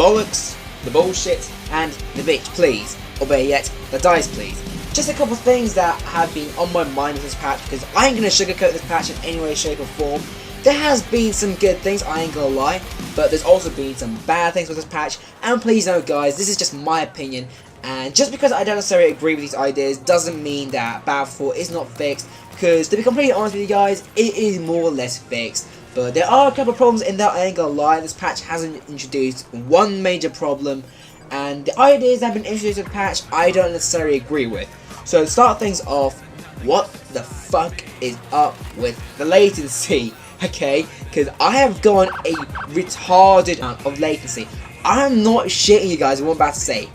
bollocks, the bullshit, and the bitch please, or better yet, the dice please. Just a couple things that have been on my mind with this patch, because I ain't gonna sugarcoat this patch in any way, shape or form. There has been some good things, I ain't gonna lie, but there's also been some bad things with this patch, and please note guys, this is just my opinion, and just because I don't necessarily agree with these ideas doesn't mean that BF4 is not fixed, because to be completely honest with you guys, it is more or less fixed. But there are a couple of problems in that, I ain't gonna lie. This patch hasn't introduced one major problem, and the ideas that have been introduced in the patch I don't necessarily agree with. So to start things off, what the fuck is up with the latency? Okay, because I have gone a retarded amount of latency. I'm not shitting you guys, what I'm about to say.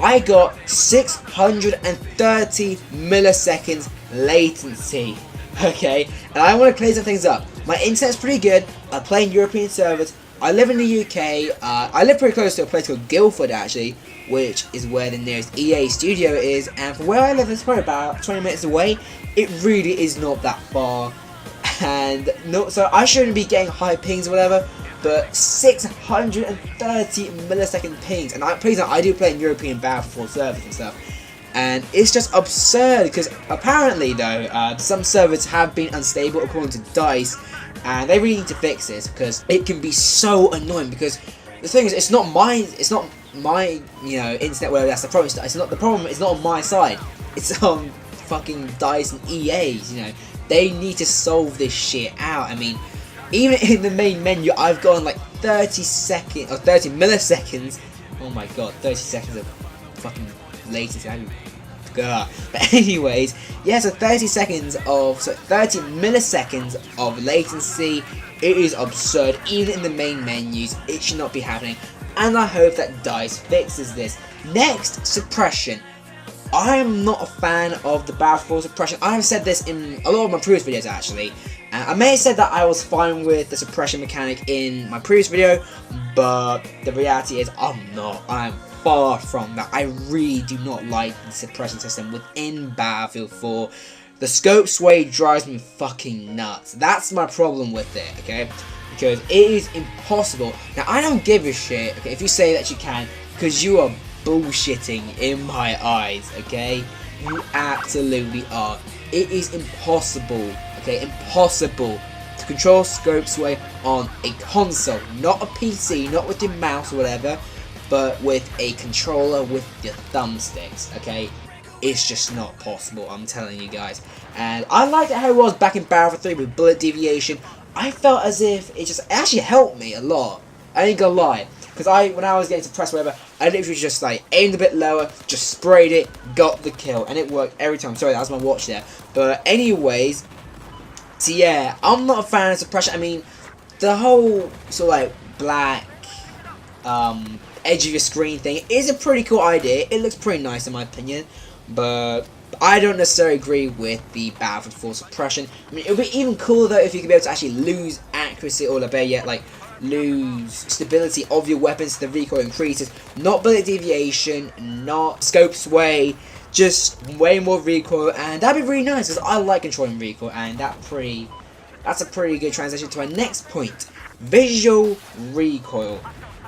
I got 630 milliseconds latency. Okay, and I want to clear some things up. My internet's pretty good. I play in European servers. I live in the UK. I live pretty close to a place called Guildford actually, which is where the nearest EA studio is. And from where I live, it's probably about 20 minutes away. It really is not that far. And no, so I shouldn't be getting high pings or whatever. But 630 millisecond pings, and please note, I do play in European BF4 servers and stuff. And it's just absurd, because apparently though, some servers have been unstable according to DICE, and they really need to fix this, because it can be so annoying, because the thing is, it's not my you know, internet where that's the problem. It's not the problem, it's not on my side. It's on fucking DICE and EA's, you know. They need to solve this shit out. I mean, even in the main menu, I've gone like 30 seconds, or 30 milliseconds. Oh my god, 30 seconds of fucking latency. But anyways, yeah, so 30 milliseconds of latency. It is absurd, even in the main menus. It should not be happening, and I hope that DICE fixes this. Next, suppression. I am not a fan of the BF4 suppression. I have said this in a lot of my previous videos actually. I may have said that I was fine with the suppression mechanic in my previous video, but the reality is I'm not. I'm far from that. I really do not like the suppression system within Battlefield 4. The scope sway drives me fucking nuts. That's my problem with it, okay? Because it is impossible. Now, I don't give a shit, okay, if you say that you can, because you are bullshitting in my eyes, okay? You absolutely are. It is impossible, okay, impossible to control scope sway on a console, not a PC, not with your mouse or whatever, but with a controller with your thumbsticks, okay? It's just not possible, I'm telling you guys. And I liked it how it was back in Battlefield 3 with bullet deviation. I felt as if it actually helped me a lot. I ain't gonna lie. Because when I was getting suppressed or whatever, I literally just like aimed a bit lower, just sprayed it, got the kill, and it worked every time. Sorry, that was my watch there. But anyways, so yeah, I'm not a fan of suppression. I mean, the whole sort of like black edge of your screen thing is a pretty cool idea. It looks pretty nice in my opinion, but I don't necessarily agree with the Battlefield 4 suppression. I mean, it would be even cooler though if you could be able to actually lose accuracy, or better yet, like lose stability of your weapons, the recoil increases, not bullet deviation, not scope sway, just way more recoil, and that'd be really nice because I like controlling recoil, and that's a pretty good transition to my next point, visual recoil.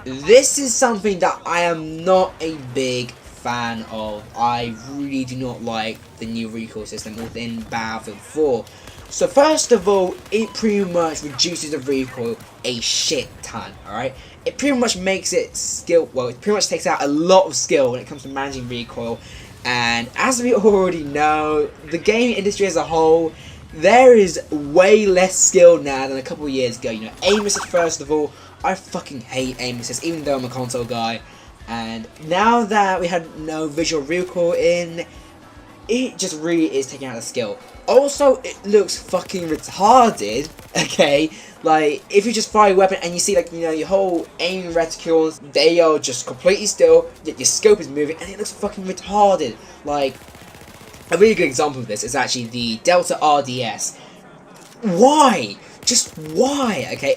This is something that I am not a big fan of. I really do not like the new recoil system within Battlefield 4. So first of all, it pretty much reduces the recoil a shit ton, alright? It pretty much makes it it pretty much takes out a lot of skill when it comes to managing recoil. And as we already know, the gaming industry as a whole, there is way less skill now than a couple of years ago. You know, aim assist first of all. I fucking hate aim assist, even though I'm a console guy. And now that we had no visual recoil in, it just really is taking out the skill. Also, it looks fucking retarded, okay? Like, if you just fire a weapon and you see, like, you know, your whole aim reticules, they are just completely still, yet your scope is moving, and it looks fucking retarded. Like, a really good example of this is actually the Delta RDS. Why? Just why? Okay,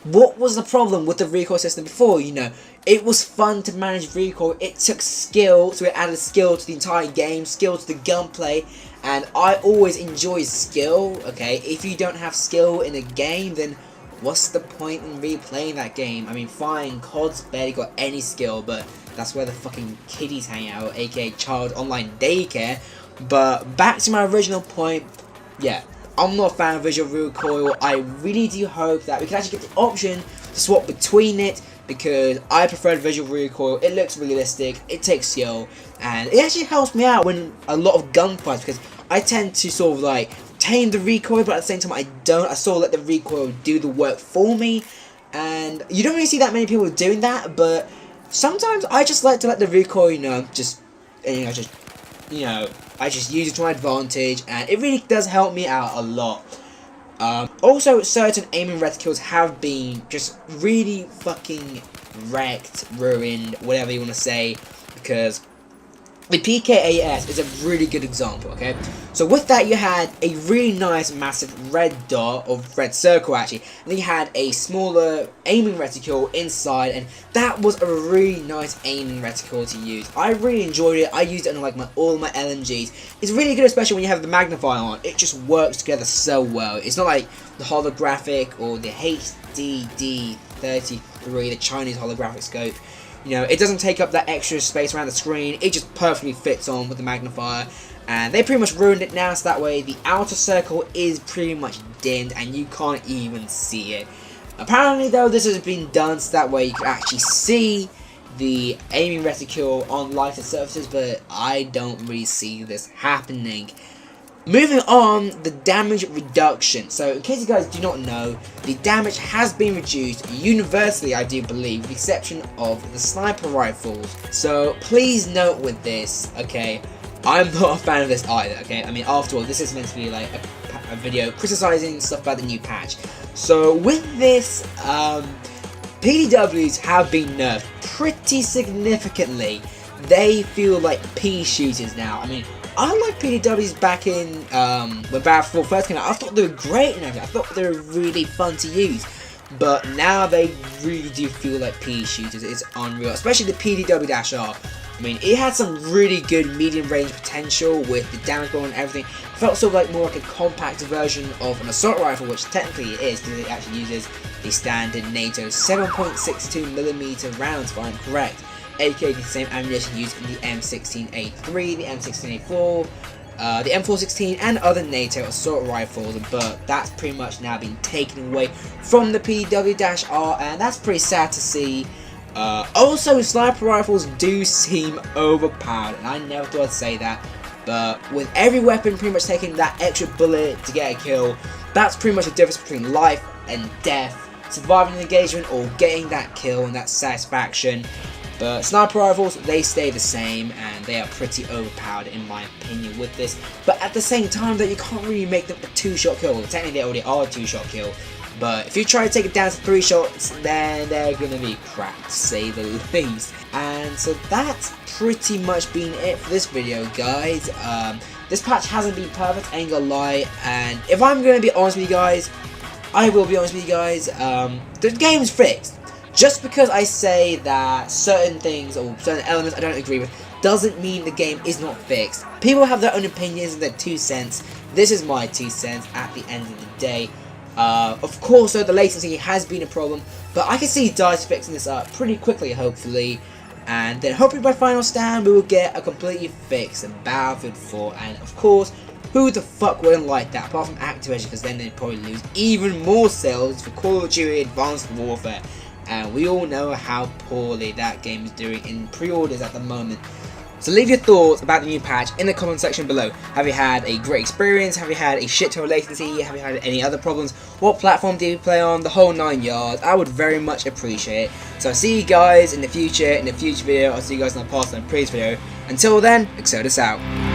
what was the problem with the recoil system before? You know, it was fun to manage recoil. It took skill, so it added skill to the entire game, skill to the gunplay, and I always enjoy skill. Okay, if you don't have skill in a game, then what's the point in replaying that game? I mean, fine, COD's barely got any skill, but that's where the fucking kiddies hang out, aka child online daycare. But back to my original point, yeah, I'm not a fan of visual recoil. I really do hope that we can actually get the option to swap between it, because I prefer visual recoil. It looks realistic, it takes skill, and it actually helps me out when a lot of gunfights, because I tend to sort of like tame the recoil, but at the same time I don't. I sort of let the recoil do the work for me, and you don't really see that many people doing that, but sometimes I just like to let the recoil, I just use it to my advantage, and it really does help me out a lot. Also, certain aiming reticules have been just really fucking wrecked, ruined, whatever you want to say, because the PKAS is a really good example, okay? So with that, you had a really nice massive red dot, or red circle actually, and then you had a smaller aiming reticule inside, and that was a really nice aiming reticule to use. I really enjoyed it. I used it on like all my LMGs. It's really good, especially when you have the magnifier on. It just works together so well. It's not like the holographic or the HDD33, the Chinese holographic scope. You know, it doesn't take up that extra space around the screen. It just perfectly fits on with the magnifier. And they pretty much ruined it now, so that way the outer circle is pretty much dimmed and you can't even see it. Apparently though, this has been done so that way you can actually see the aiming reticule on lighted surfaces, but I don't really see this happening. Moving on, the damage reduction. So, in case you guys do not know, the damage has been reduced universally, I do believe, with the exception of the sniper rifles. So, please note with this, okay, I'm not a fan of this either, okay? I mean, after all, this is meant to be like a video criticizing stuff about the new patch. So, with this, PDWs have been nerfed pretty significantly. They feel like pea shooters now. I mean, I like PDWs back in when BF4 first came out. I thought they were great and everything. I thought they were really fun to use. But now they really do feel like pea shooters. It's unreal. Especially the PDW-R. I mean, it had some really good medium range potential with the damage bar and everything. It felt sort of like more like a compact version of an assault rifle, which technically it is, because it actually uses the standard NATO 7.62mm rounds, if I'm correct. aka the same ammunition used in the M16A3, the M16A4, the M416 and other NATO assault rifles, but that's pretty much now been taken away from the PW-R, and that's pretty sad to see. Also, sniper rifles do seem overpowered, and I never thought I'd say that, but with every weapon pretty much taking that extra bullet to get a kill, that's pretty much the difference between life and death, surviving an engagement or getting that kill and that satisfaction. But sniper rifles, they stay the same, and they are pretty overpowered in my opinion with this. But at the same time, that you can't really make them a 2-shot kill. Well, technically they already are a 2-shot kill, but if you try to take it down to 3 shots, then they're gonna be crap, to say the least. And so that's pretty much been it for this video, guys. This patch hasn't been perfect, ain't gonna lie, and if I'm gonna be honest with you guys, I will be honest with you guys, the game's fixed. Just because I say that certain things or certain elements I don't agree with doesn't mean the game is not fixed. People have their own opinions and their 2 cents. This is my 2 cents at the end of the day. Of course, though, the latency has been a problem, but I can see DICE fixing this up pretty quickly, hopefully. And then hopefully by final stand we will get a completely fixed Battlefield 4. And of course, who the fuck wouldn't like that, apart from Activision, because then they'd probably lose even more sales for Call of Duty Advanced Warfare. And we all know how poorly that game is doing in pre-orders at the moment. So leave your thoughts about the new patch in the comment section below. Have you had a great experience? Have you had a shit ton of latency? Have you had any other problems? What platform do you play on? The whole 9 yards. I would very much appreciate it. So I'll see you guys in the future video. I'll see you guys in the past and previous video. Until then, Exodus out.